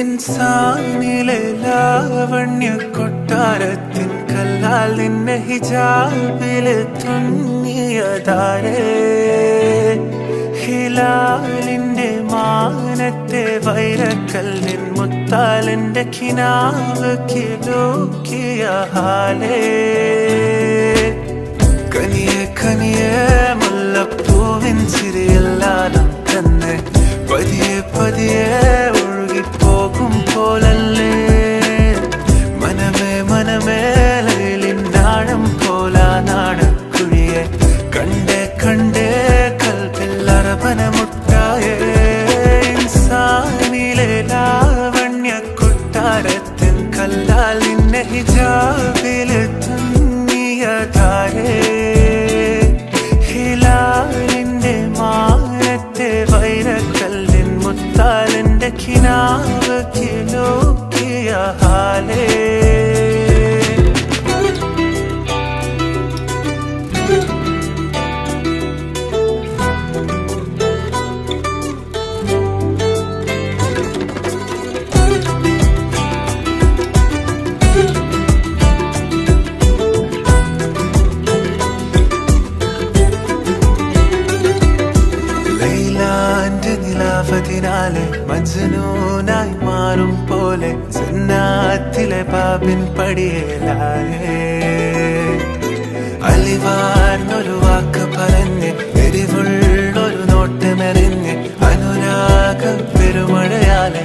ഇൻസാനിലെ ലാവണ്യ കൊട്ടാരത്തിൻ കല്ലാൽ നിന്നെ ഹിജാബില് തുന്നിയതാരേ ഹിലാലിന്റെ മാനത്തെ വൈരക്കല്ലിൻ മുത്താലിന്റെ കിനാവ് കിലോക്കിയ ഹാലേ കനിയെ കനിയെ മുല്ലപ്പൂവിൻ ചിരിയെല്ലാം തന്നെ പതിയെ പതിയെ ഒഴുകിപ്പോകും പോലല്ലേ മനമേ മനമേ ലൈലിനാഴം പോലാ നാടക്കുഴിയെ കണ്ടേ കണ്ടേ കൽപ്പിൽ അറബന മുട്ടായേ ഇൻസാനിലെ ലാവണ്യ കൊട്ടാരത്തിൻ കല്ലാൽ നിന്നെ ഹിജാബില് തുന്നിയതാരേ ഹിലാലിന്റെ മാനത്തെ വൈരക്കല്ലിൻ മുത്താലിന്റെ കിനാവ് കിലോക്കിയ ഹാലേ നിലാവതിനാലെ മജ്നൂനായി മാറും പോലെ ജന്നാത്തിലെ ബാബിൻ പടിയേലായേ അലിവാർന്നൊരു വാക്ക് പറഞ്ഞ് എരിവുള്ളൊരു നോട്ടമെറിഞ്ഞ് അനുരാഗ പെരുമഴയാലെ